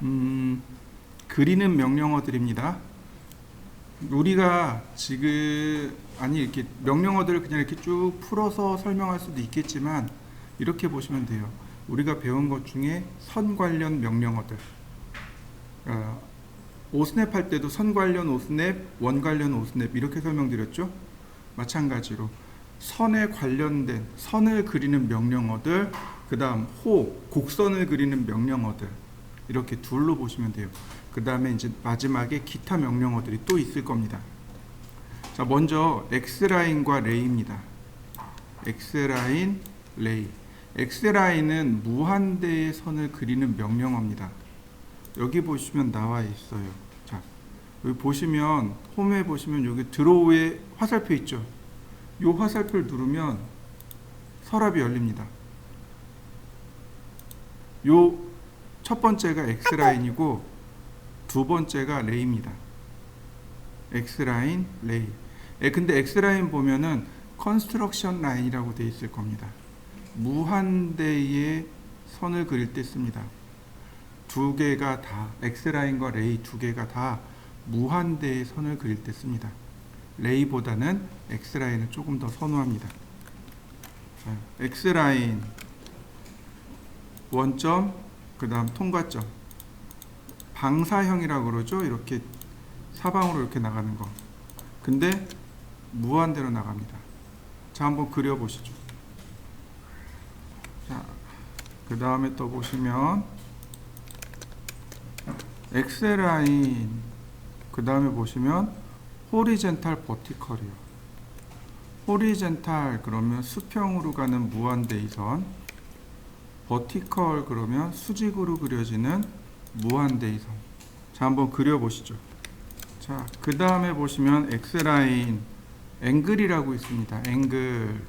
음, 그리는 명령어들입니다. 우리가 지금 이렇게 명령어들을 그냥 이렇게 쭉 풀어서 설명할 수도 있겠지만 이렇게 보시면 돼요. 우리가 배운 것 중에 선 관련 명령어들. 오스냅 할 때도 선 관련 오스냅, 원 관련 오스냅 이렇게 설명드렸죠. 마찬가지로 선에 관련된 선을 그리는 명령어들, 그 다음 곡선을 그리는 명령어들 이렇게 둘로 보시면 돼요. 그 다음에 이제 마지막에 기타 명령어들이 또 있을 겁니다. 자, 먼저 X라인과 레이입니다. X라인, 레이. X라인은 무한대의 선을 그리는 명령어입니다. 여기 보시면 나와 있어요. 자, 여기 보시면 홈에 보시면 여기 드로우에 화살표 있죠. 이 화살표를 누르면 서랍이 열립니다. 요 첫 번째가 X라인이고 두 번째가 레이입니다. X라인, 레이. 근데 X라인 보면은 컨스트럭션 라인이라고 되어 있을 겁니다. 무한대의 선을 그릴 때 씁니다. 두 개가 다, X라인과 레이 두 개가 다 무한대의 선을 그릴 때 씁니다. 레이보다는 X라인을 조금 더 선호합니다. 자, X라인 원점, 그 다음 통과점. 방사형이라고 그러죠. 이렇게 사방으로 이렇게 나가는 거. 근데 무한대로 나갑니다. 자, 한번 그려보시죠. 자, 그 다음에 또 보시면 X라인, 그 다음에 보시면 호리젠탈 버티컬이요. 호리젠탈 그러면 수평으로 가는 무한대의 선, 버티컬 그러면 수직으로 그려지는 무한대의 선. 자, 한번 그려보시죠. 자, 그 다음에 보시면 X라인 앵글이라고 있습니다. 앵글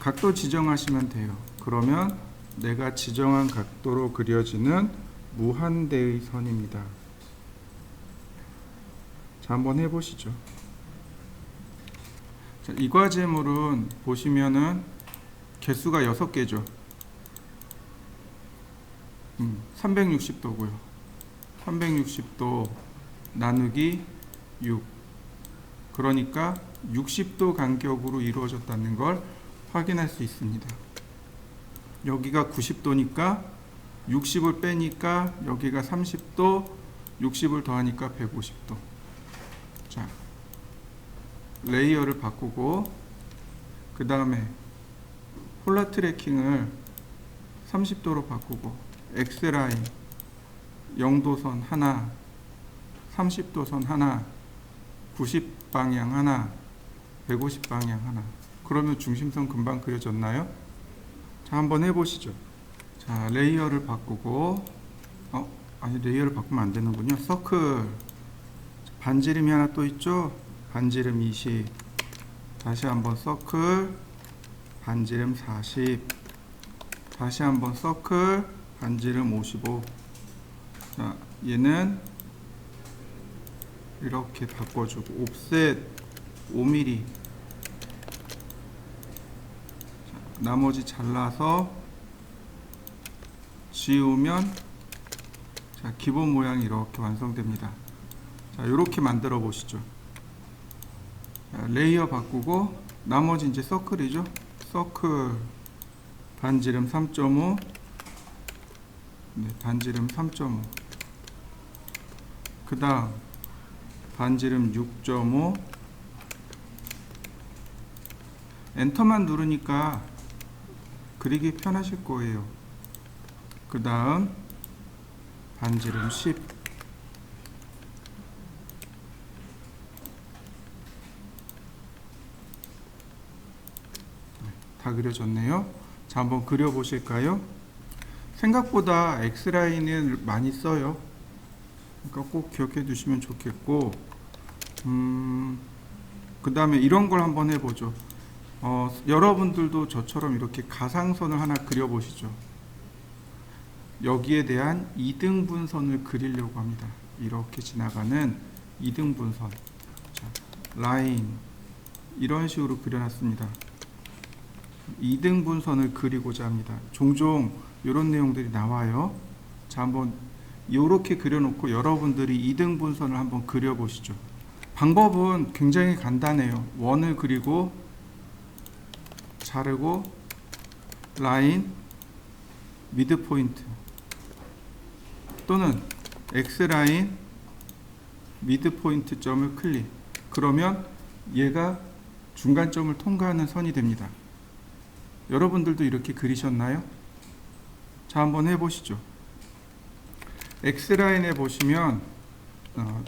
각도 지정하시면 돼요. 그러면 내가 지정한 각도로 그려지는 무한대의 선입니다. 자, 한번 해보시죠. 자, 이 과제물은 보시면은 개수가 6개죠. 360도고요. 360도 나누기 6. 그러니까 60도 간격으로 이루어졌다는 걸 확인할 수 있습니다. 여기가 90도니까 60을 빼니까 여기가 30도, 60을 더하니까 150도. 자, 레이어를 바꾸고 그 다음에 폴라 트래킹을 30도로 바꾸고 X라인 0도선 하나, 30도선 하나, 90방향 하나, 150방향 하나. 그러면 중심선 금방 그려졌나요? 자, 한번 해보시죠. 자, 레이어를 바꾸고 레이어를 바꾸면 안 되는군요. 서클 반지름이 하나 또 있죠. 반지름 20. 다시 한번 서클 반지름 40. 다시 한번 서클 반지름 55. 자, 얘는 이렇게 바꿔주고 옵셋 5mm. 자, 나머지 잘라서 지우면 자, 기본 모양이 이렇게 완성됩니다. 자, 이렇게 만들어 보시죠. 자, 레이어 바꾸고 나머지 이제 서클이죠. 서클 반지름 3.5. 네, 반지름 3.5. 그 다음 반지름 6.5. 엔터만 누르니까 그리기 편하실 거예요. 그 다음 반지름 10. 다 그려졌네요. 자, 한번 그려보실까요? 생각보다 X라인을 많이 써요. 그러니까 꼭 기억해 두시면 좋겠고, 그 다음에 이런 걸 한번 해보죠. 여러분들도 저처럼 이렇게 가상선을 하나 그려보시죠. 여기에 대한 이등분선을 그리려고 합니다. 이렇게 지나가는 이등분선. 자, 라인 이런 식으로 그려놨습니다. 이등분선을 그리고자 합니다. 종종 이런 내용들이 나와요. 자, 한번 이렇게 그려놓고 여러분들이 이등분선을 한번 그려보시죠. 방법은 굉장히 간단해요. 원을 그리고 자르고 라인 미드포인트 또는 X라인 미드포인트 점을 클릭. 그러면 얘가 중간점을 통과하는 선이 됩니다. 여러분들도 이렇게 그리셨나요? 자, 한번 해보시죠. X라인에 보시면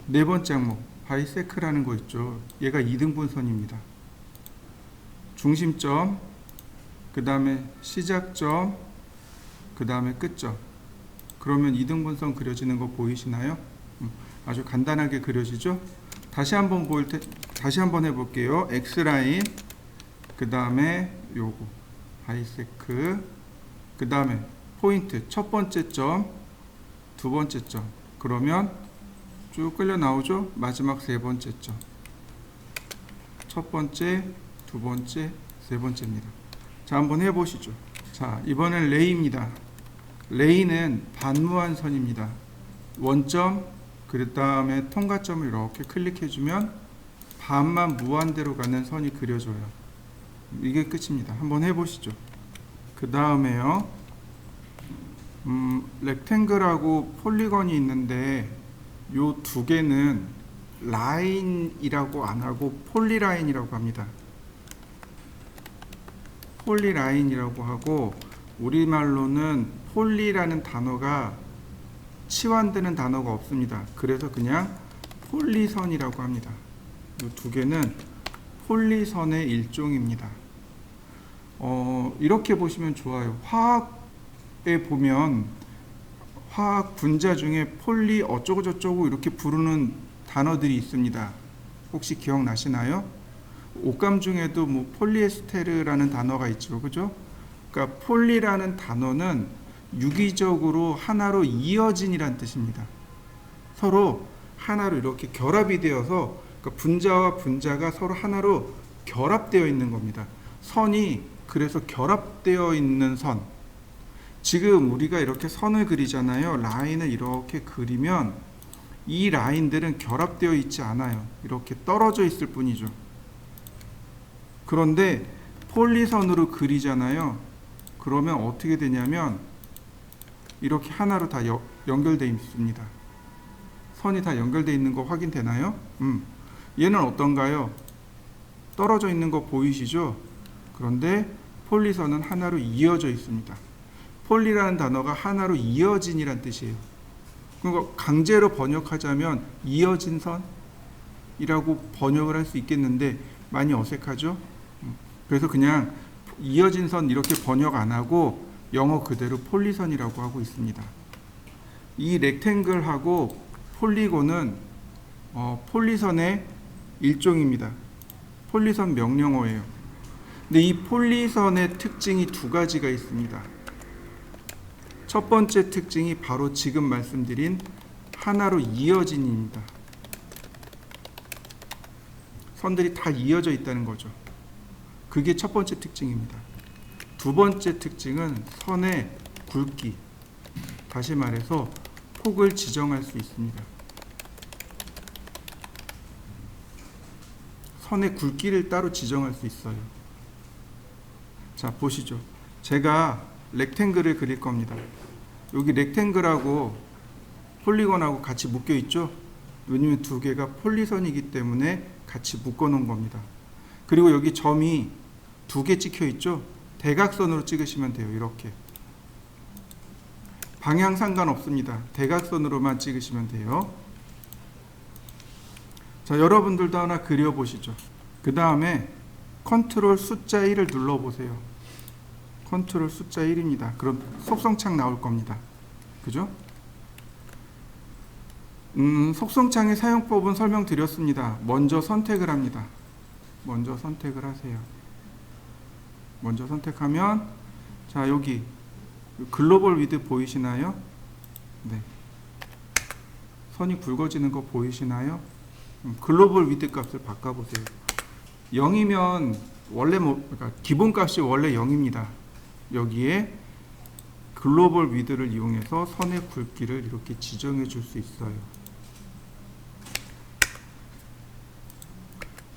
네 번째 항목 바이세크라는 거 있죠. 얘가 이등분선입니다. 중심점, 그 다음에 시작점, 그 다음에 끝점. 그러면 이등분선 그려지는 거 보이시나요? 아주 간단하게 그려지죠? 다시 한번 해볼게요. X라인, 그 다음에 요거 바이세크, 그 다음에 포인트 첫 번째 점, 두 번째 점. 그러면 쭉 끌려 나오죠? 마지막 세 번째 점. 첫 번째, 두 번째, 세 번째입니다. 자, 한번 해보시죠. 자, 이번엔 레이입니다. 레이는 반무한 선입니다. 원점, 그 다음에 통과점을 이렇게 클릭해주면 반만 무한대로 가는 선이 그려져요. 이게 끝입니다. 한번 해보시죠. 그 다음에요. 렉탱글하고 폴리건이 있는데 요 두 개는 라인이라고 안 하고 폴리라인이라고 합니다. 폴리라인이라고 하고 우리말로는 폴리라는 단어가 치환되는 단어가 없습니다. 그래서 그냥 폴리선이라고 합니다. 이 두 개는 폴리선의 일종입니다. 이렇게 보시면 좋아요. 화학에 보면 화학 분자 중에 폴리 어쩌고 저쩌고 이렇게 부르는 단어들이 있습니다. 혹시 기억나시나요? 옷감 중에도 뭐 폴리에스테르라는 단어가 있죠. 그죠? 그러니까 폴리라는 단어는 유기적으로 하나로 이어진이란 뜻입니다. 서로 하나로 이렇게 결합이 되어서 그러니까 분자와 분자가 서로 하나로 결합되어 있는 겁니다. 선이 그래서 결합되어 있는 선. 지금 우리가 이렇게 선을 그리잖아요. 라인을 이렇게 그리면 이 라인들은 결합되어 있지 않아요. 이렇게 떨어져 있을 뿐이죠. 그런데 폴리선으로 그리잖아요. 그러면 어떻게 되냐면 이렇게 하나로 다 연결되어 있습니다. 선이 다 연결되어 있는 거 확인되나요? 얘는 어떤가요? 떨어져 있는 거 보이시죠? 그런데 폴리선은 하나로 이어져 있습니다. 폴리라는 단어가 하나로 이어진이란 뜻이에요. 그러니까 강제로 번역하자면 이어진 선이라고 번역을 할 수 있겠는데 많이 어색하죠? 그래서 그냥 이어진 선 이렇게 번역 안 하고 영어 그대로 폴리선이라고 하고 있습니다. 이 렉탱글하고 폴리곤은 폴리선의 일종입니다. 폴리선 명령어예요. 근데 이 폴리선의 특징이 두 가지가 있습니다. 첫 번째 특징이 바로 지금 말씀드린 하나로 이어진입니다. 선들이 다 이어져 있다는 거죠. 그게 첫 번째 특징입니다. 두 번째 특징은 선의 굵기. 다시 말해서 폭을 지정할 수 있습니다. 선의 굵기를 따로 지정할 수 있어요. 자, 보시죠. 제가 렉탱글을 그릴 겁니다. 여기 렉탱글하고 폴리곤하고 같이 묶여 있죠? 왜냐면 두 개가 폴리선이기 때문에 같이 묶어 놓은 겁니다. 그리고 여기 점이 두 개 찍혀 있죠? 대각선으로 찍으시면 돼요. 이렇게. 방향 상관없습니다. 대각선으로만 찍으시면 돼요. 자, 여러분들도 하나 그려보시죠. 그 다음에 컨트롤 숫자 1을 눌러보세요. 컨트롤 숫자 1입니다. 그럼 속성창 나올 겁니다. 그죠? 속성창의 사용법은 설명드렸습니다. 먼저 선택을 합니다. 먼저 선택을 하세요. 먼저 선택하면 자, 여기 글로벌 위드 보이시나요? 네. 선이 굵어지는 거 보이시나요? 글로벌 위드 값을 바꿔보세요. 0이면 원래 그러니까 기본 값이 원래 0입니다. 여기에 글로벌 위드를 이용해서 선의 굵기를 이렇게 지정해 줄 수 있어요.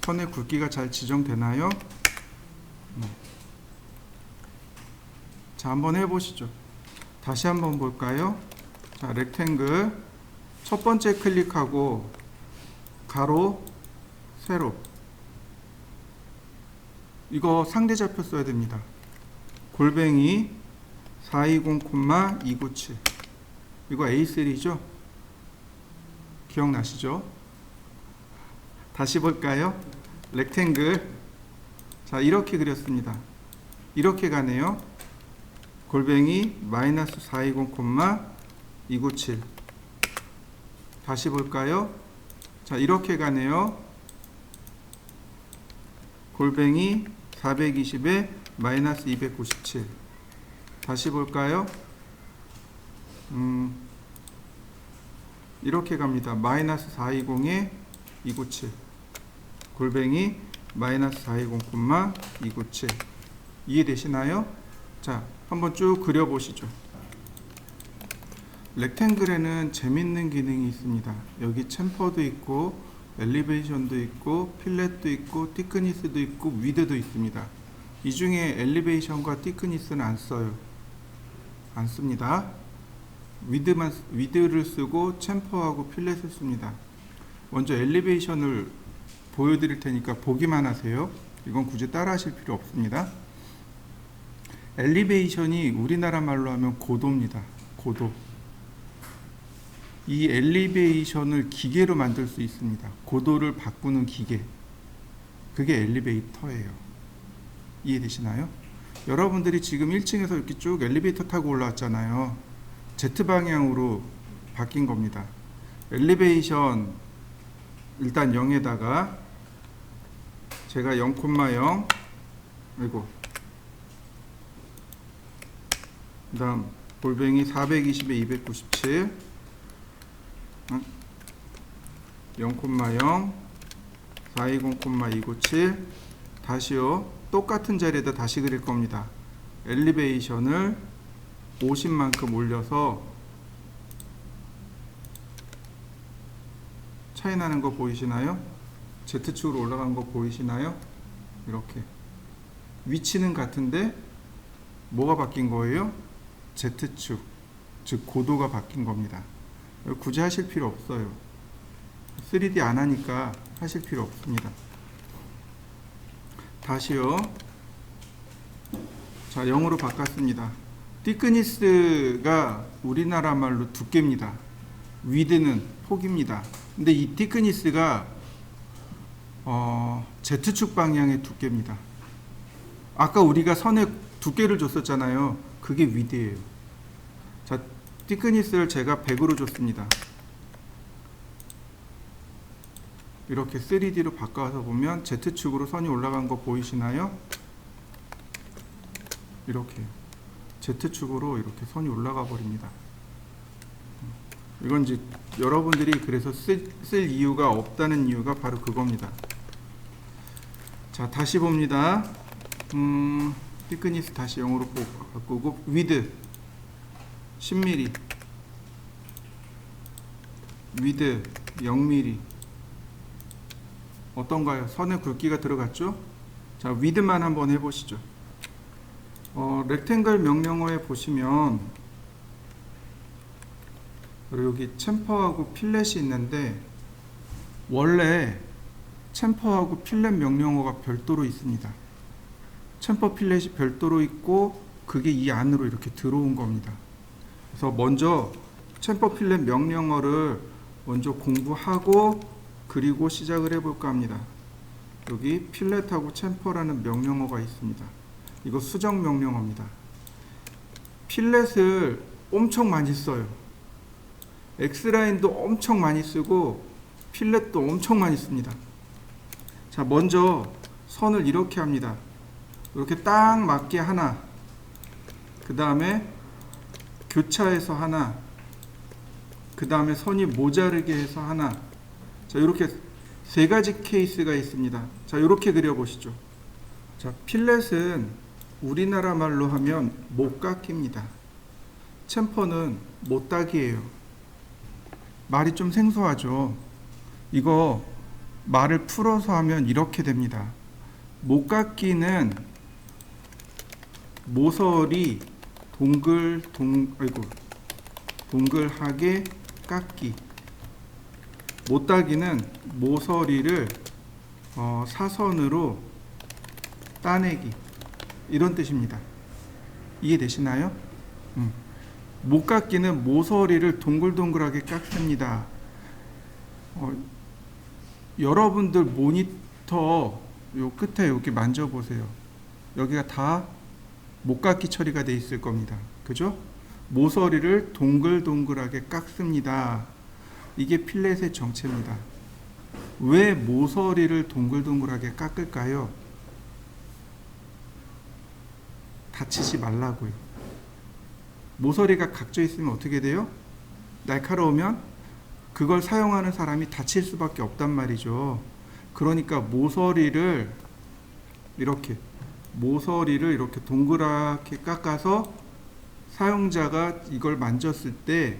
선의 굵기가 잘 지정되나요? 자, 한번 해보시죠. 다시 한번 볼까요? 자, 렉탱글 첫 번째 클릭하고 가로, 세로, 이거 상대좌표 써야 됩니다. 골뱅이 420,297, 이거 A3죠? 기억나시죠? 다시 볼까요? 렉탱글, 자, 이렇게 그렸습니다. 이렇게 가네요. 골뱅이 마이너스 420,297. 다시 볼까요? 자, 이렇게 가네요. 골뱅이 420에 마이너스 297. 다시 볼까요? 이렇게 갑니다. 마이너스 420에 297. 골뱅이 마이너스 420,297. 이해되시나요? 자, 한번 쭉 그려보시죠. 렉탱글에는 재밌는 기능이 있습니다. 여기 챔퍼도 있고 엘리베이션도 있고 필렛도 있고 티크니스도 있고 위드도 있습니다. 이 중에 엘리베이션과 티크니스는 안 써요. 안 씁니다. 위드를 쓰고 챔퍼하고 필렛을 씁니다. 먼저 엘리베이션을 보여드릴 테니까 보기만 하세요. 이건 굳이 따라 하실 필요 없습니다. 엘리베이션이 우리나라 말로 하면 고도입니다. 고도. 이 엘리베이션을 기계로 만들 수 있습니다. 고도를 바꾸는 기계. 그게 엘리베이터예요. 이해되시나요? 여러분들이 지금 1층에서 이렇게 쭉 엘리베이터 타고 올라왔잖아요. Z방향으로 바뀐 겁니다. 엘리베이션 일단 0에다가 제가 0,0 아이고 그 다음 골뱅이 420에 297 0,0 420,297 다시요. 똑같은 자리에다 다시 그릴 겁니다. 엘리베이션을 50만큼 올려서 차이 나는 거 보이시나요? Z축으로 올라간 거 보이시나요? 이렇게 위치는 같은데 뭐가 바뀐 거예요? Z축, 즉 고도가 바뀐 겁니다. 굳이 하실 필요 없어요. 3D 안 하니까 하실 필요 없습니다. 다시요. 자, 0으로 바꿨습니다. 티크니스가 우리나라 말로 두께입니다. 위드는 폭입니다. 근데 이 티크니스가 Z축 방향의 두께입니다. 아까 우리가 선의 두께를 줬었잖아요. 그게 위드예요. 자, 티크니스를 제가 100으로 줬습니다. 이렇게 3D로 바꿔서 보면 Z축으로 선이 올라간 거 보이시나요? 이렇게 Z축으로 이렇게 선이 올라가 버립니다. 이건 이제 여러분들이 그래서 쓸 이유가 없다는 이유가 바로 그겁니다. 자, 다시 봅니다. 티크니스 다시 0으로 바꾸고 위드 10mm, 위드 0mm. 어떤가요? 선의 굵기가 들어갔죠? 자, 위드만 한번 해보시죠. 렉탱글 명령어에 보시면 여기 챔퍼하고 필렛이 있는데 원래 챔퍼하고 필렛 명령어가 별도로 있습니다. 챔퍼 필렛이 별도로 있고 그게 이 안으로 이렇게 들어온 겁니다. 그래서 먼저 챔퍼 필렛 명령어를 먼저 공부하고 그리고 시작을 해볼까 합니다. 여기 필렛하고 챔퍼라는 명령어가 있습니다. 이거 수정 명령어입니다. 필렛을 엄청 많이 써요. X라인도 엄청 많이 쓰고 필렛도 엄청 많이 씁니다. 자, 먼저 선을 이렇게 합니다. 이렇게 딱 맞게 하나, 그 다음에 교차해서 하나, 그 다음에 선이 모자르게 해서 하나. 자, 이렇게 세 가지 케이스가 있습니다. 자, 이렇게 그려보시죠. 자, 필렛은 우리나라 말로 하면 목깎이입니다. 챔퍼는 못따기예요. 말이 좀 생소하죠. 이거 말을 풀어서 하면 이렇게 됩니다. 못깎기는 모서리 동글하게 깎기. 못따기는 모서리를 사선으로 따내기. 이런 뜻입니다. 이해되시나요? 못깎기는 모서리를 동글동글하게 깎습니다. 여러분들 모니터 요 끝에 여기 만져보세요. 여기가 다 못깎기 처리가 돼 있을 겁니다. 그죠? 모서리를 동글동글하게 깎습니다. 이게 필렛의 정체입니다. 왜 모서리를 동글동글하게 깎을까요? 다치지 말라고요. 모서리가 각져 있으면 어떻게 돼요? 날카로우면 그걸 사용하는 사람이 다칠 수밖에 없단 말이죠. 그러니까 모서리를 이렇게 동그랗게 깎아서 사용자가 이걸 만졌을 때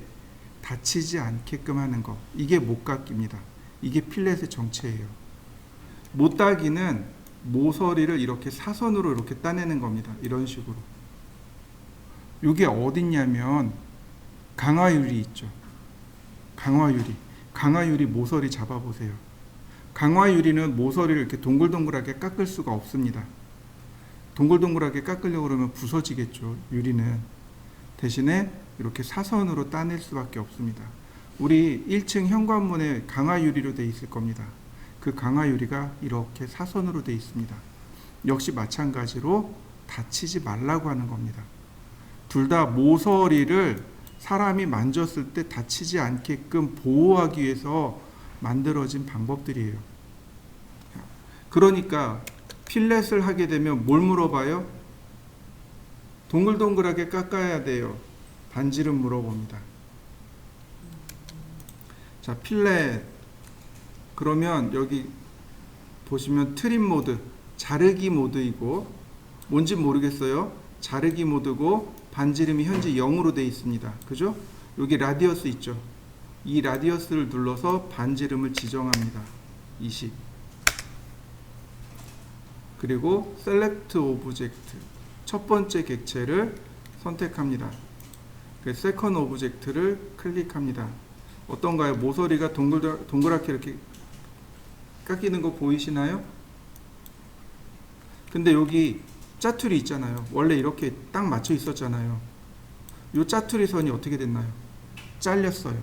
다치지 않게끔 하는 거. 이게 못깎기입니다. 이게 필렛의 정체예요. 못따기는 모서리를 이렇게 사선으로 이렇게 따내는 겁니다. 이런 식으로. 이게 어딨냐면 강화유리 있죠. 강화유리 모서리 잡아보세요. 강화유리는 모서리를 이렇게 동글동글하게 깎을 수가 없습니다. 동글동글하게 깎으려고 그러면 부서지겠죠. 유리는. 대신에 이렇게 사선으로 따낼 수밖에 없습니다. 우리 1층 현관문에 강화유리로 되어 있을 겁니다. 그 강화유리가 이렇게 사선으로 되어 있습니다. 역시 마찬가지로 다치지 말라고 하는 겁니다. 둘 다 모서리를 사람이 만졌을 때 다치지 않게끔 보호하기 위해서 만들어진 방법들이에요. 그러니까 필렛을 하게 되면 뭘 물어봐요? 동글동글하게 깎아야 돼요. 반지름 물어봅니다. 자, 필렛. 그러면 여기 보시면 트림 모드, 자르기 모드이고 뭔지 모르겠어요. 자르기 모드고 반지름이 현재 0으로 되어 있습니다. 그죠? 여기 라디어스 있죠. 이 라디어스를 눌러서 반지름을 지정합니다. 20. 그리고 셀렉트 오브젝트, 첫 번째 객체를 선택합니다. 세컨 오브젝트를 클릭합니다. 어떤가요? 모서리가 동그랗게 이렇게 깎이는 거 보이시나요? 근데 여기 짜투리 있잖아요. 원래 이렇게 딱 맞춰 있었잖아요. 이 짜투리 선이 어떻게 됐나요? 잘렸어요.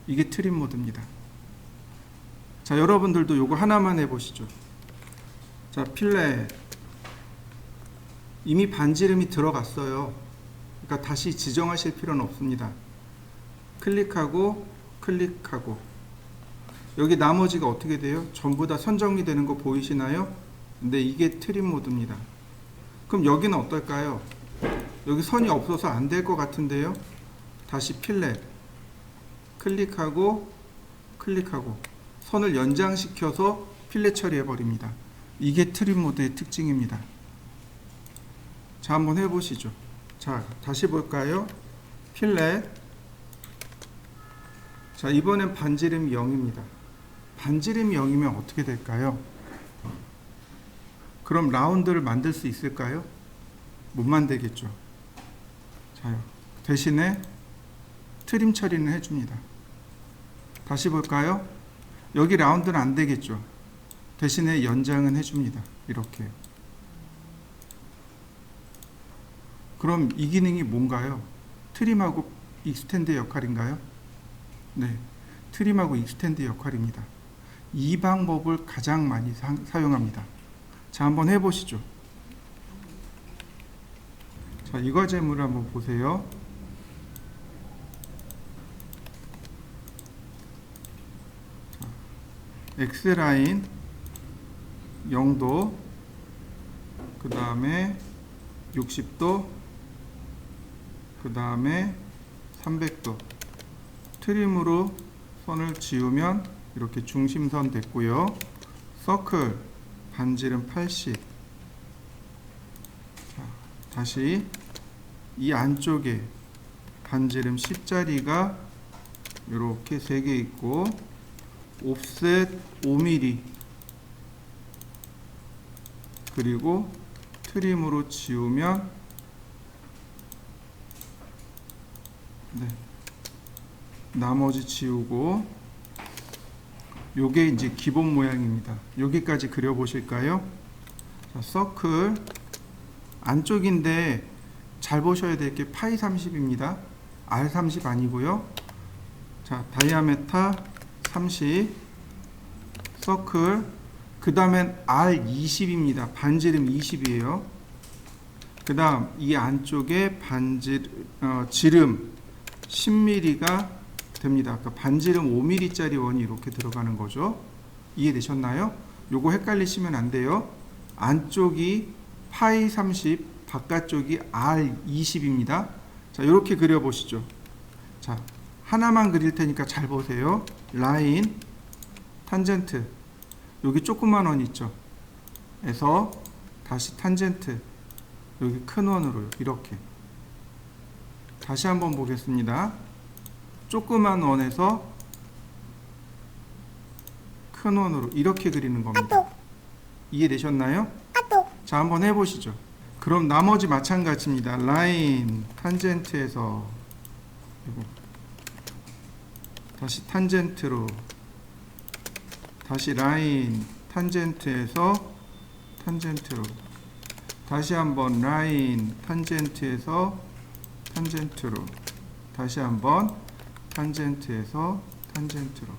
이게 트림 모드입니다. 자, 여러분들도 요거 하나만 해보시죠. 자, 필렛. 이미 반지름이 들어갔어요. 그러니까 다시 지정하실 필요는 없습니다. 클릭하고 여기 나머지가 어떻게 돼요? 전부 다 선정리되는 거 보이시나요? 근데 이게 트림 모드입니다. 그럼 여기는 어떨까요? 여기 선이 없어서 안 될 것 같은데요. 다시 필렛 클릭하고 선을 연장시켜서 필렛 처리해 버립니다. 이게 트림 모드의 특징입니다. 자, 한번 해보시죠. 자, 다시 볼까요? 필렛. 자, 이번엔 반지름이 0입니다. 반지름이 0이면 어떻게 될까요? 그럼 라운드를 만들 수 있을까요? 못 만들겠죠. 자, 대신에 트림 처리는 해줍니다. 다시 볼까요? 여기 라운드는 안 되겠죠. 대신에 연장은 해줍니다. 이렇게. 그럼 이 기능이 뭔가요? 트림하고 익스텐드 역할인가요? 네, 트림하고 익스텐드 역할입니다. 이 방법을 가장 많이 사용합니다. 자, 한번 해보시죠. 자, 이 과제물을 한번 보세요. 자, X라인 0도, 그 다음에 60도, 그 다음에 300도. 트림으로 선을 지우면 이렇게 중심선 됐고요. 서클 반지름 80. 자, 다시 이 안쪽에 반지름 10짜리가 이렇게 3개 있고 옵셋 5mm 그리고 트림으로 지우면 네, 나머지 지우고 요게 이제 기본 모양입니다. 여기까지 그려 보실까요? 자, 서클 안쪽인데 잘 보셔야 될 게 파이 30입니다. R30 아니고요. 자, 다이아메타 30 서클 그 다음엔 R20입니다. 반지름 20이에요. 그 다음 이 안쪽에 지름 10mm가 됩니다. 아까 반지름 5mm짜리 원이 이렇게 들어가는 거죠. 이해되셨나요? 요거 헷갈리시면 안 돼요. 안쪽이 파이 30, 바깥쪽이 R20입니다. 자, 이렇게 그려보시죠. 자, 하나만 그릴 테니까 잘 보세요. 라인, 탄젠트, 여기 조그만 원 있죠. 에서 다시 탄젠트, 여기 큰 원으로 이렇게. 다시 한번 보겠습니다. 조그만 원에서 큰 원으로 이렇게 그리는 겁니다. 이해되셨나요? 자, 한번 해보시죠. 그럼 나머지 마찬가지입니다. 라인, 탄젠트에서 그리고 다시 탄젠트로 다시 라인, 탄젠트에서 탄젠트로 다시 한번 라인, 탄젠트에서 탄젠트로 다시 한번 탄젠트에서 탄젠트로.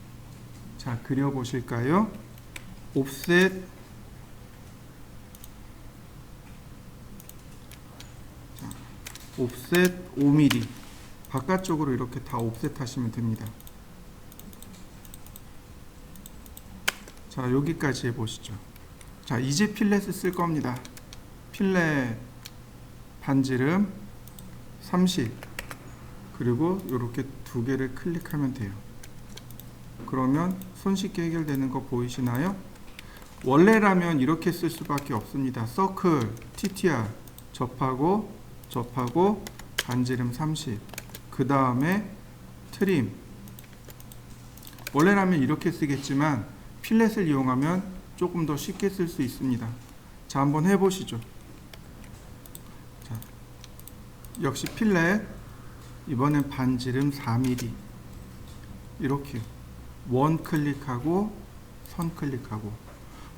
자, 그려보실까요? 옵셋 옵셋 5mm 바깥쪽으로 이렇게 다 옵셋 하시면 됩니다. 자, 여기까지 해보시죠. 자, 이제 필렛을 쓸 겁니다. 필렛 반지름 30 그리고 이렇게 두 개를 클릭하면 돼요. 그러면 손쉽게 해결되는 거 보이시나요? 원래라면 이렇게 쓸 수밖에 없습니다. 서클, TTR 접하고 반지름 30 그 다음에 트림. 원래라면 이렇게 쓰겠지만 필렛을 이용하면 조금 더 쉽게 쓸 수 있습니다. 자, 한번 해보시죠. 자, 역시 필렛 이번엔 반지름 4mm 이렇게 원 클릭하고 선 클릭하고.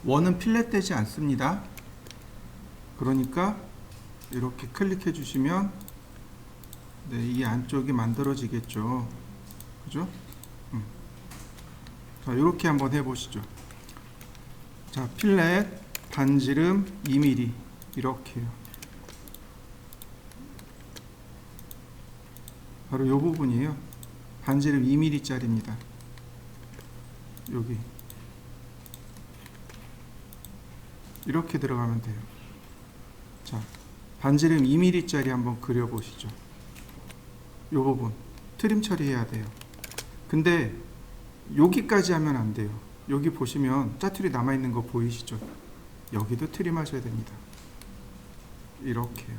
원은 필렛 되지 않습니다. 그러니까 이렇게 클릭해 주시면 네, 이 안쪽이 만들어지겠죠. 그죠? 자, 이렇게 한번 해보시죠. 자, 필렛 반지름 2mm 이렇게요. 바로 이 부분이에요. 반지름 2mm 짜리입니다. 여기 이렇게 들어가면 돼요. 자, 반지름 2mm 짜리 한번 그려보시죠. 이 부분 트림 처리해야 돼요. 근데 여기까지 하면 안 돼요. 여기 보시면 짜투리 남아있는 거 보이시죠? 여기도 트림 하셔야 됩니다. 이렇게요.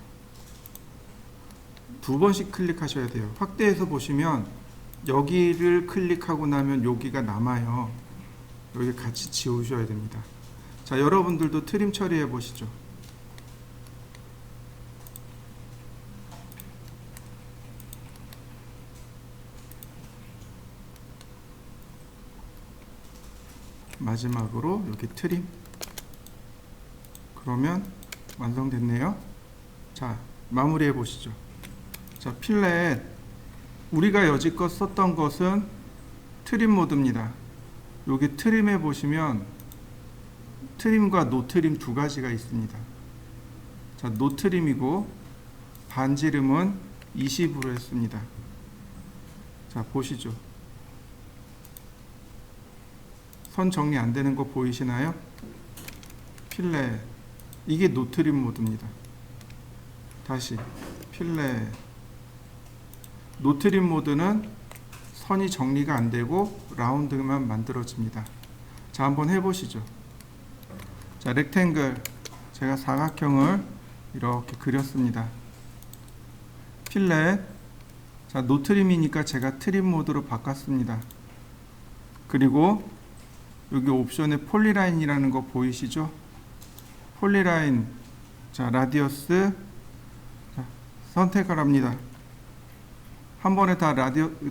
두 번씩 클릭하셔야 돼요. 확대해서 보시면 여기를 클릭하고 나면 여기가 남아요. 여기 같이 지우셔야 됩니다. 자, 여러분들도 트림 처리해 보시죠. 마지막으로 여기 트림. 그러면 완성됐네요. 자, 마무리해 보시죠. 자, 필렛 우리가 여지껏 썼던 것은 트림 모드입니다. 여기 트림에 보시면 트림과 노트림 두 가지가 있습니다. 자, 노트림이고 반지름은 20으로 했습니다. 자, 보시죠. 선 정리 안 되는 거 보이시나요? 필렛 이게 노트림 모드입니다. 다시 필렛 노트림 모드는 선이 정리가 안 되고 라운드만 만들어집니다. 자, 한번 해보시죠. 자, 렉탱글 제가 사각형을 이렇게 그렸습니다. 필렛 자, 노트림이니까 제가 트림 모드로 바꿨습니다. 그리고 여기 옵션에 폴리라인이라는 거 보이시죠? 폴리라인, 자, 라디어스, 자, 선택을 합니다. 한 번에 다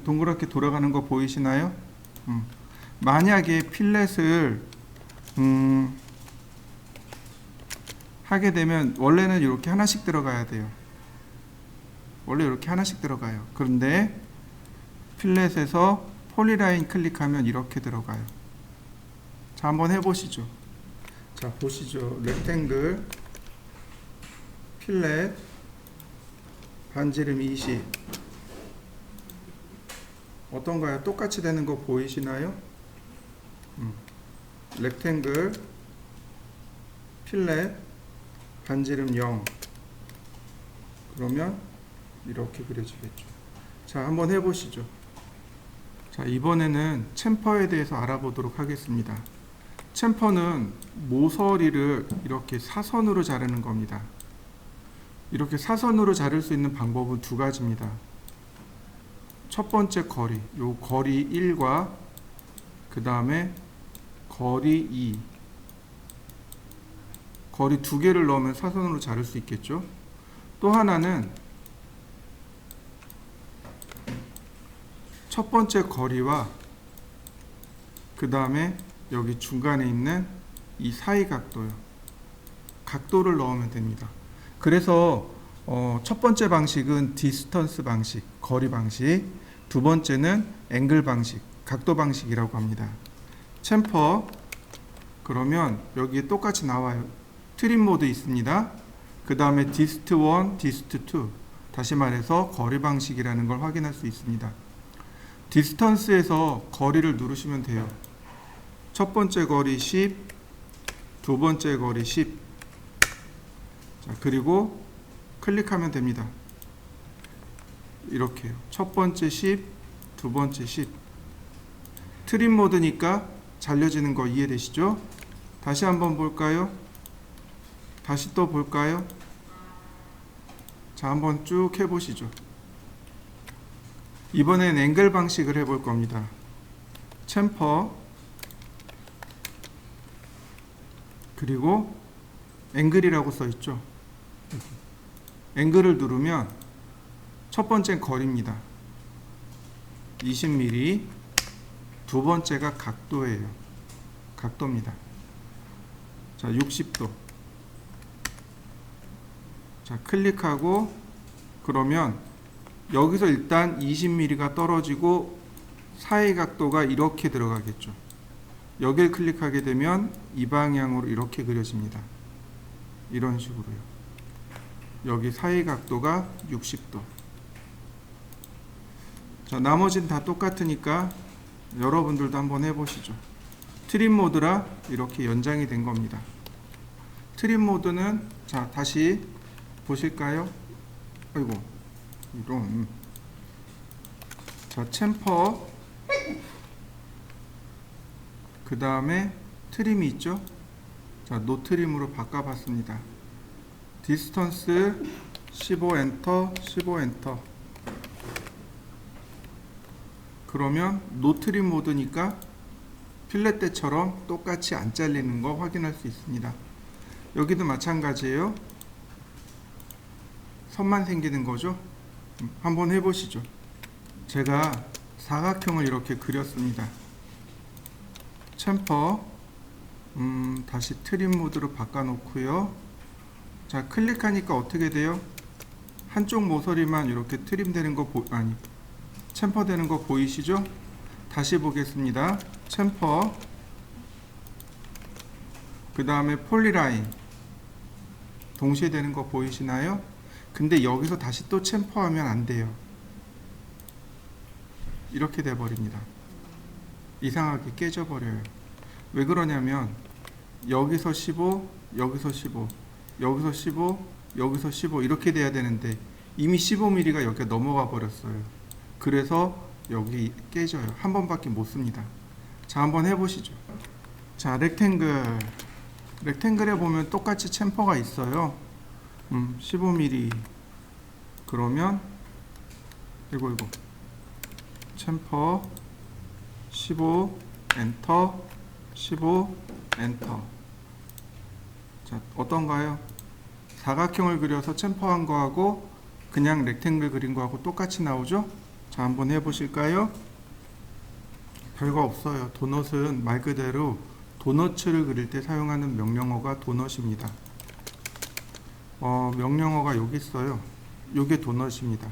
동그랗게 돌아가는 거 보이시나요? 만약에 필렛을 하게 되면 원래는 이렇게 하나씩 들어가야 돼요. 원래 이렇게 하나씩 들어가요. 그런데 필렛에서 폴리라인 클릭하면 이렇게 들어가요. 자, 한번 해보시죠. 자, 보시죠. 렉탱글, 필렛, 반지름 20. 어떤가요? 똑같이 되는 거 보이시나요? 렉탱글, 필렛, 반지름 0. 그러면 이렇게 그려지겠죠. 자, 한번 해보시죠. 자, 이번에는 챔퍼에 대해서 알아보도록 하겠습니다. 챔퍼는 모서리를 이렇게 사선으로 자르는 겁니다. 이렇게 사선으로 자를 수 있는 방법은 두 가지입니다. 첫 번째 거리, 요 거리 1과 그 다음에 거리 2. 거리 두 개를 넣으면 사선으로 자를 수 있겠죠. 또 하나는 첫 번째 거리와 그 다음에 여기 중간에 있는 이 사이 각도요. 각도를 넣으면 됩니다. 그래서 첫 번째 방식은 디스턴스 방식, 거리 방식. 두 번째는 앵글 방식, 각도 방식이라고 합니다. 챔퍼, 그러면 여기에 똑같이 나와요. 트림 모드 있습니다. 그 다음에 디스트 1, 디스트 2. 다시 말해서 거리 방식이라는 걸 확인할 수 있습니다. 디스턴스에서 거리를 누르시면 돼요. 첫 번째 거리 10, 두 번째 거리 10. 자, 그리고 클릭하면 됩니다. 이렇게요. 첫 번째 10, 두 번째 10. 트림 모드니까 잘려지는 거 이해되시죠? 다시 한번 볼까요? 다시 또 볼까요? 자, 한번 쭉 해보시죠. 이번엔 앵글 방식을 해볼 겁니다. 챔퍼, 그리고 앵글이라고 써있죠. 앵글을 누르면 첫 번째는 거리입니다. 20mm. 두 번째가 각도예요. 각도입니다. 자, 60도. 자, 클릭하고 그러면 여기서 일단 20mm가 떨어지고 사이 각도가 이렇게 들어가겠죠. 여기를 클릭하게 되면 이 방향으로 이렇게 그려집니다. 이런 식으로요. 여기 사이 각도가 60도. 자, 나머지는 다 똑같으니까 여러분들도 한번 해보시죠. 트림 모드라 이렇게 연장이 된 겁니다. 트림 모드는, 자, 다시 보실까요? 아이고, 이런. 자, 챔퍼, 그 다음에 트림이 있죠. 자, 노트림으로 바꿔봤습니다. 디스턴스 15 엔터, 15 엔터. 그러면 노트림 모드니까 필렛 때처럼 똑같이 안 잘리는 거 확인할 수 있습니다. 여기도 마찬가지예요. 선만 생기는 거죠. 한번 해보시죠. 제가 사각형을 이렇게 그렸습니다. 챔퍼, 다시 트림 모드로 바꿔놓고요. 자, 클릭하니까 어떻게 돼요? 한쪽 모서리만 이렇게 트림 되는 거 챔퍼 되는 거 보이시죠? 다시 보겠습니다. 챔퍼, 그 다음에 폴리라인 동시에 되는 거 보이시나요? 근데 여기서 다시 또 챔퍼하면 안 돼요. 이렇게 돼 버립니다. 이상하게 깨져 버려요. 왜 그러냐면 여기서 15, 여기서 15, 여기서 15, 여기서 15 이렇게 돼야 되는데 이미 15mm가 여기가 넘어가 버렸어요. 그래서 여기 깨져요. 한 번밖에 못 씁니다. 자, 한번 해보시죠. 자, 렉탱글. 렉탱글에 보면 똑같이 챔퍼가 있어요. 15mm. 그러면 이거 챔퍼 15 엔터 15 엔터. 자, 어떤가요? 사각형을 그려서 챔퍼한 거하고 그냥 렉탱글 그린 거하고 똑같이 나오죠? 자, 한번 해보실까요? 별거 없어요. 도넛은 말 그대로 도너츠를 그릴 때 사용하는 명령어가 도넛입니다. 명령어가 여기 있어요. 요게 도넛입니다.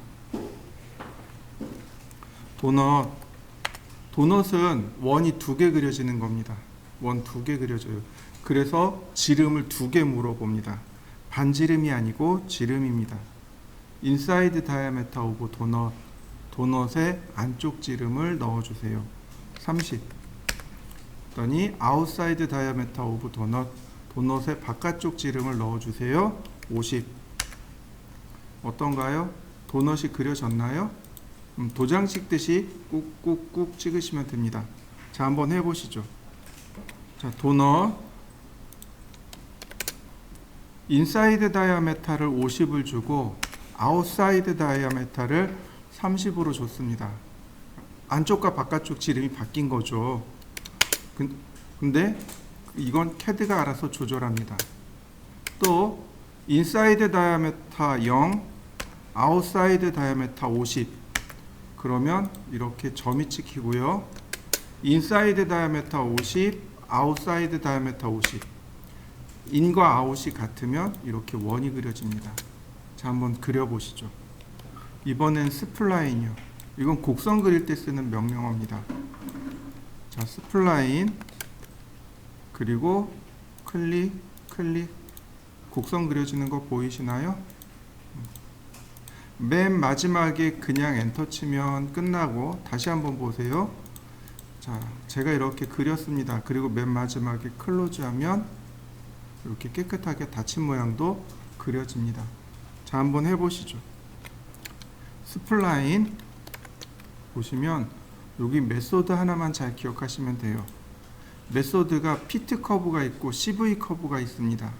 도넛은 원이 2개 그려지는 겁니다. 원 2개 그려져요. 그래서 지름을 2개 물어봅니다. 반지름이 아니고 지름입니다. inside diameter of donut. 도넛의 안쪽 지름을 넣어주세요. 30. 그랬더니 outside diameter of donut. 도넛의 바깥쪽 지름을 넣어주세요. 50. 어떤가요? 도넛이 그려졌나요? 도장 찍듯이 꾹꾹꾹 찍으시면 됩니다. 자, 한번 해보시죠. 자, 도넛 인사이드 다이아메타를 50을 주고 아웃사이드 다이아메타를 30으로 줬습니다. 안쪽과 바깥쪽 지름이 바뀐 거죠. 근데 이건 CAD가 알아서 조절합니다. 또 인사이드 다이아메타 0, 아웃사이드 다이아메타 50. 그러면 이렇게 점이 찍히고요. 인사이드 다이아메타 50, 아웃사이드 다이아메타 50. 인과 아웃이 같으면 이렇게 원이 그려집니다. 자, 한번 그려보시죠. 이번엔 스플라인이요. 이건 곡선 그릴 때 쓰는 명령어입니다. 자, 스플라인 그리고 클릭 곡선 그려지는 거 보이시나요? 맨 마지막에 그냥 엔터 치면 끝나고 다시 한번 보세요. 자, 제가 이렇게 그렸습니다. 그리고 맨 마지막에 클로즈 하면 이렇게 깨끗하게 닫힌 모양도 그려집니다. 자, 한번 해보시죠. 스플라인 보시면 여기 메소드 하나만 잘 기억하시면 돼요. 메소드가 피트 커브가 있고 CV 커브가 있습니다.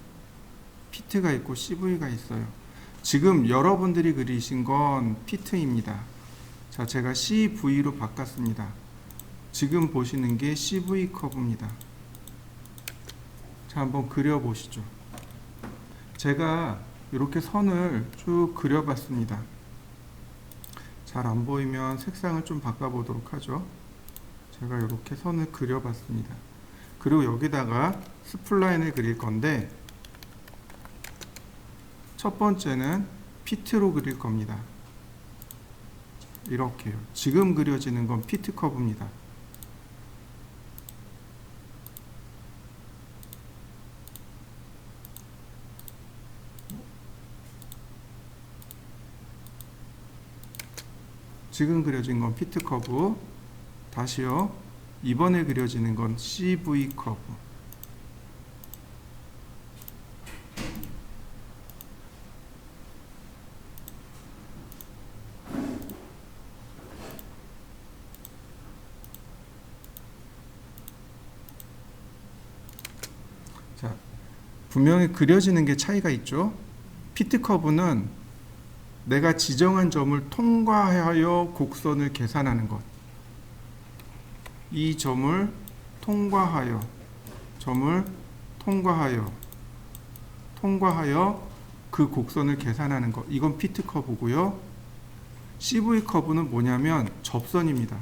피트가 있고 CV가 있어요. 지금 여러분들이 그리신 건 피트입니다. 자, 제가 CV로 바꿨습니다. 지금 보시는 게 CV 커브입니다. 자, 한번 그려보시죠. 제가 이렇게 선을 쭉 그려봤습니다. 잘 안 보이면 색상을 좀 바꿔보도록 하죠. 제가 이렇게 선을 그려봤습니다. 그리고 여기다가 스플라인을 그릴 건데 첫 번째는 피트로 그릴 겁니다. 이렇게요. 지금 그려지는 건 피트 커브입니다. 지금 그려진 건 피트 커브. 다시요. 이번에 그려지는 건 CV 커브. 자, 분명히 그려지는 게 차이가 있죠. 피트 커브는 내가 지정한 점을 통과하여 곡선을 계산하는 것. 이 점을 통과하여 그 곡선을 계산하는 것. 이건 피트 커브고요. CV 커브는 뭐냐면 접선입니다.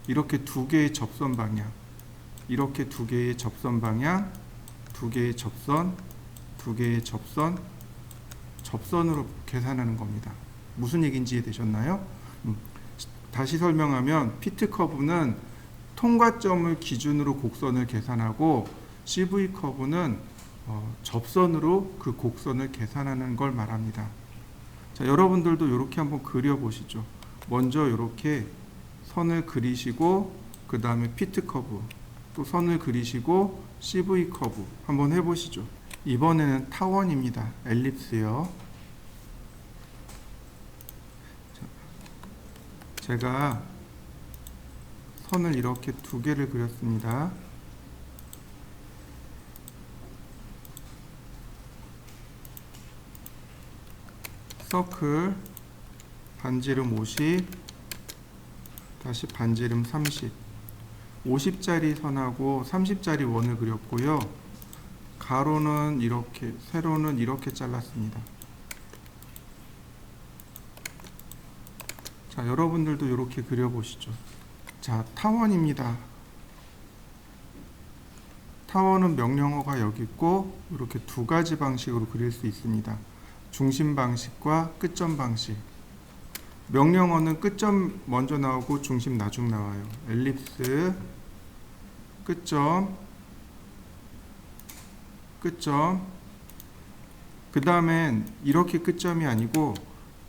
이렇게 2개의 접선 방향, 이렇게 2개의 접선 방향, 2개의 접선, 2개의 접선, 접선으로 계산하는 겁니다. 무슨 얘기인지 이해되셨나요? 다시 설명하면 피트 커브는 통과점을 기준으로 곡선을 계산하고 CV 커브는 접선으로 그 곡선을 계산하는 걸 말합니다. 자, 여러분들도 이렇게 한번 그려보시죠. 먼저 이렇게 선을 그리시고 그 다음에 피트 커브, 또 선을 그리시고 CV 커브 한번 해보시죠. 이번에는 타원입니다. 엘립스요. 제가 선을 이렇게 2개를 그렸습니다. 서클 반지름 50, 다시 반지름 30. 50짜리 선하고 30짜리 원을 그렸고요. 가로는 이렇게, 세로는 이렇게 잘랐습니다. 자, 여러분들도 이렇게 그려보시죠. 자, 타원입니다. 타원은 명령어가 여기 있고 이렇게 두 가지 방식으로 그릴 수 있습니다. 중심 방식과 끝점 방식. 명령어는 끝점 먼저 나오고 중심 나중 나와요. 엘립스, 끝점, 끝점. 그 다음엔 이렇게 끝점이 아니고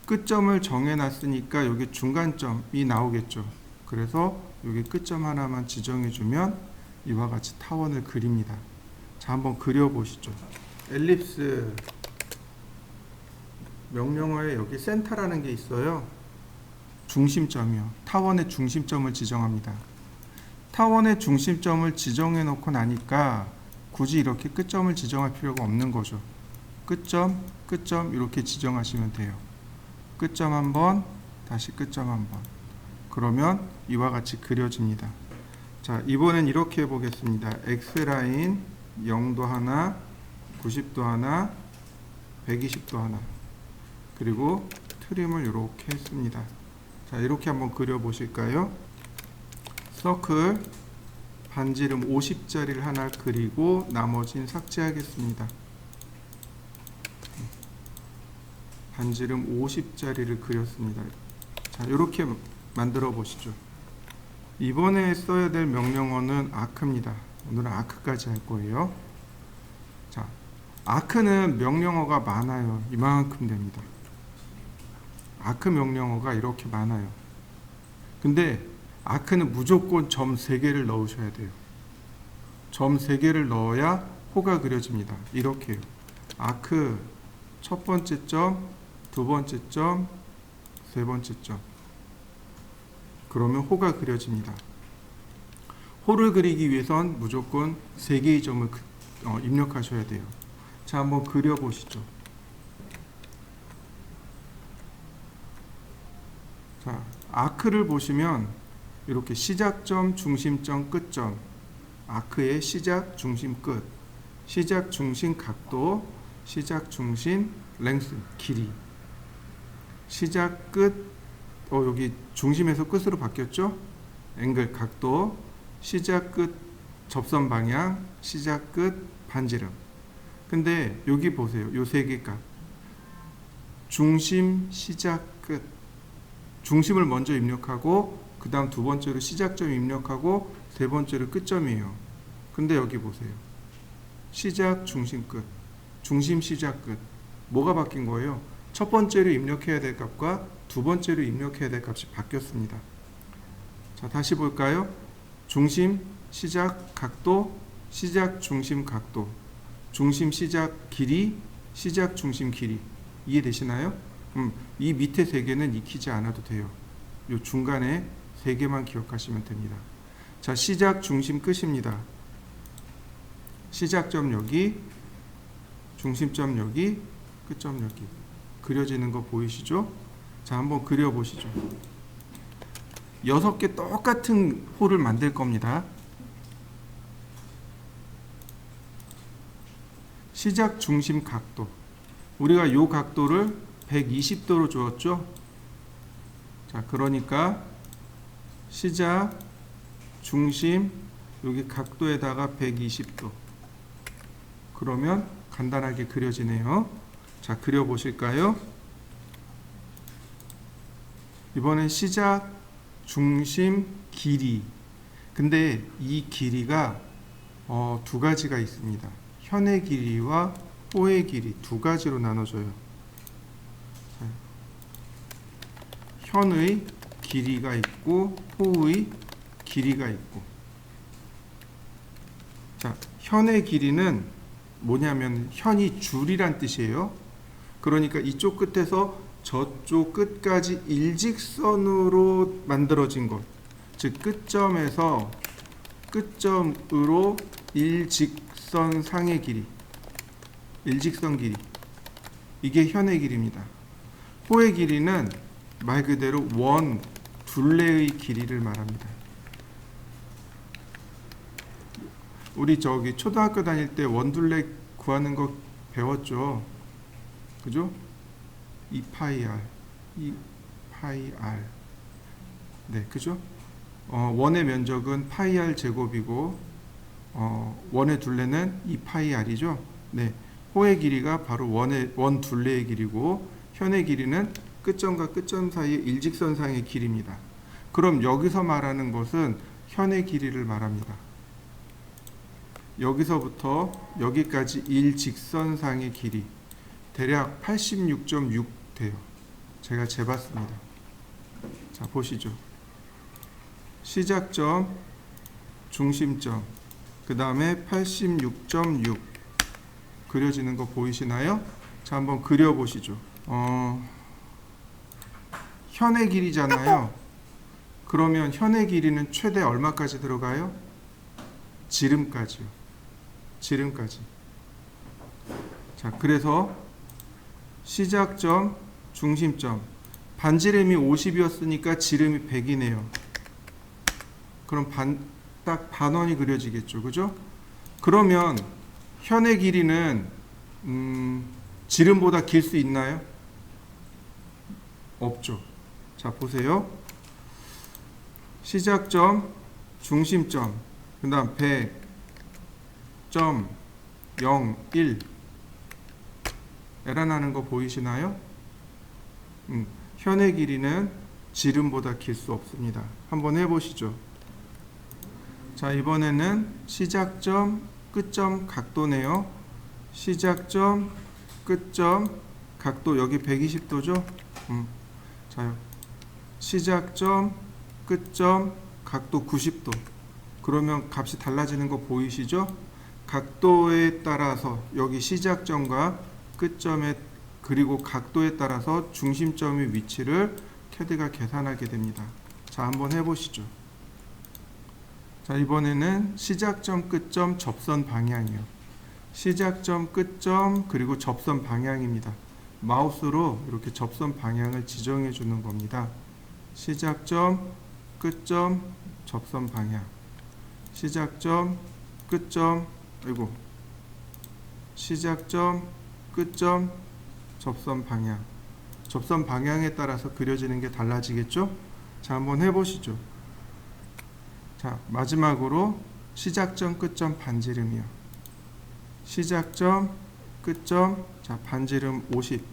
끝점을 정해놨으니까 여기 중간점이 나오겠죠. 그래서 여기 끝점 하나만 지정해주면 이와 같이 타원을 그립니다. 자, 한번 그려보시죠. 엘립스, 명령어에 여기 센터라는 게 있어요. 중심점이요. 타원의 중심점을 지정합니다. 타원의 중심점을 지정해 놓고 나니까 굳이 이렇게 끝점을 지정할 필요가 없는 거죠. 끝점, 끝점 이렇게 지정하시면 돼요. 끝점 한번, 다시 끝점 한번. 그러면 이와 같이 그려집니다. 자, 이번엔 이렇게 해보겠습니다. X라인 0도 하나, 90도 하나, 120도 하나. 그리고 트림을 이렇게 했습니다. 자, 이렇게 한번 그려보실까요? 서클, 반지름 50짜리를 하나 그리고 나머지는 삭제하겠습니다. 반지름 50짜리를 그렸습니다. 자, 이렇게 만들어 보시죠. 이번에 써야 될 명령어는 아크입니다. 오늘은 아크까지 할 거예요. 자, 아크는 명령어가 많아요. 이만큼 됩니다. 아크 명령어가 이렇게 많아요. 근데 아크는 무조건 점 3개를 넣으셔야 돼요. 점 3개를 넣어야 호가 그려집니다. 이렇게요. 아크 첫 번째 점, 두 번째 점, 세 번째 점. 그러면 호가 그려집니다. 호를 그리기 위해선 무조건 3개의 점을 입력하셔야 돼요. 자, 한번 그려보시죠. 자, 아크를 보시면 이렇게 시작점, 중심점, 끝점. 아크의 시작, 중심, 끝. 시작, 중심, 각도. 시작, 중심, 랭스, 길이. 시작, 끝. 여기 중심에서 끝으로 바뀌었죠? 앵글, 각도. 시작, 끝, 접선 방향. 시작, 끝, 반지름. 근데 여기 보세요. 요 3개가 중심, 시작, 끝. 중심을 먼저 입력하고 그 다음 두 번째로 시작점 입력하고 세 번째로 끝점이에요. 근데 여기 보세요. 시작, 중심, 끝. 중심, 시작, 끝. 뭐가 바뀐 거예요? 첫 번째로 입력해야 될 값과 두 번째로 입력해야 될 값이 바뀌었습니다. 자, 다시 볼까요? 중심, 시작, 각도, 시작, 중심, 각도. 중심, 시작, 길이, 시작, 중심, 길이. 이해되시나요? 이 밑에 3개는 익히지 않아도 돼요. 요 중간에 3개만 기억하시면 됩니다. 자, 시작, 중심, 끝입니다. 시작점 여기, 중심점 여기, 끝점 여기. 그려지는 거 보이시죠? 자, 한번 그려보시죠. 6개 똑같은 호를 만들 겁니다. 시작, 중심, 각도. 우리가 이 각도를 120도로 주었죠? 자, 그러니까 시작, 중심, 여기 각도에다가 120도. 그러면 간단하게 그려지네요. 자, 그려보실까요? 이번엔 시작, 중심, 길이. 근데 이 길이가 두 가지가 있습니다. 현의 길이와 호의 길이 두 가지로 나눠져요. 현의 길이가 있고 호의 길이가 있고. 자, 현의 길이는 뭐냐면 현이 줄이란 뜻이에요. 그러니까 이쪽 끝에서 저쪽 끝까지 일직선으로 만들어진 것. 즉 끝점에서 끝점으로 일직선 상의 길이. 일직선 길이. 이게 현의 길이입니다. 호의 길이는 말 그대로 원 둘레의 길이를 말합니다. 우리 저기 초등학교 다닐 때 원둘레 구하는 거 배웠죠. 그죠? 2파이 r. 네, 그죠? 원의 면적은 파이 r 제곱이고 원의 둘레는 2파이 r이죠. 네. 호의 길이가 바로 원 둘레의 길이고 현의 길이는 끝점과 끝점 사이의 일직선상의 길이입니다. 그럼 여기서 말하는 것은 현의 길이를 말합니다. 여기서부터 여기까지 일직선상의 길이 대략 86.6 돼요. 제가 재봤습니다. 자, 보시죠. 시작점, 중심점, 그 다음에 86.6 그려지는 거 보이시나요? 자, 한번 그려보시죠. 현의 길이잖아요. 그러면 현의 길이는 최대 얼마까지 들어가요? 지름까지요. 지름까지. 자, 그래서 시작점, 중심점. 반지름이 50이었으니까 지름이 100이네요. 그럼 딱 반원이 그려지겠죠. 그죠? 그러면 현의 길이는 지름보다 길 수 있나요? 없죠. 자, 보세요. 시작점, 중심점, 그 다음 100.01 에러 나는 거 보이시나요? 현의 길이는 지름보다 길 수 없습니다. 한번 해보시죠. 자, 이번에는 시작점, 끝점 각도네요. 시작점, 끝점 각도 여기 120도죠? 자요. 시작점, 끝점 각도 90도. 그러면 값이 달라지는 거 보이시죠? 각도에 따라서 여기 시작점과 끝점에 그리고 각도에 따라서 중심점의 위치를 캐드가 계산하게 됩니다. 자, 한번 해보시죠. 자, 이번에는 시작점, 끝점, 접선 방향이요. 시작점, 끝점, 그리고 접선 방향입니다. 마우스로 이렇게 접선 방향을 지정해 주는 겁니다. 시작점, 끝점, 접선 방향. 시작점, 끝점, 시작점, 끝점, 접선 방향. 접선 방향에 따라서 그려지는 게 달라지겠죠? 자, 한번 해보시죠. 자, 마지막으로 시작점, 끝점, 반지름이요. 시작점, 끝점, 자, 반지름 50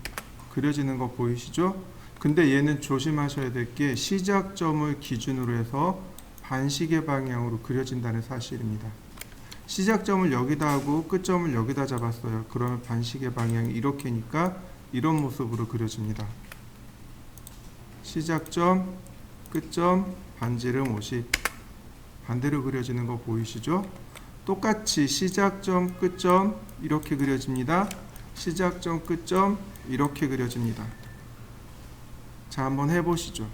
그려지는 거 보이시죠? 근데 얘는 조심하셔야 될 게 시작점을 기준으로 해서 반시계 방향으로 그려진다는 사실입니다. 시작점을 여기다 하고 끝점을 여기다 잡았어요. 그러면 반시계 방향이 이렇게니까 이런 모습으로 그려집니다. 시작점, 끝점, 반지름 50 반대로 그려지는 거 보이시죠? 똑같이 시작점, 끝점 이렇게 그려집니다. 시작점, 끝점 이렇게 그려집니다. 자, 한번 해보시죠.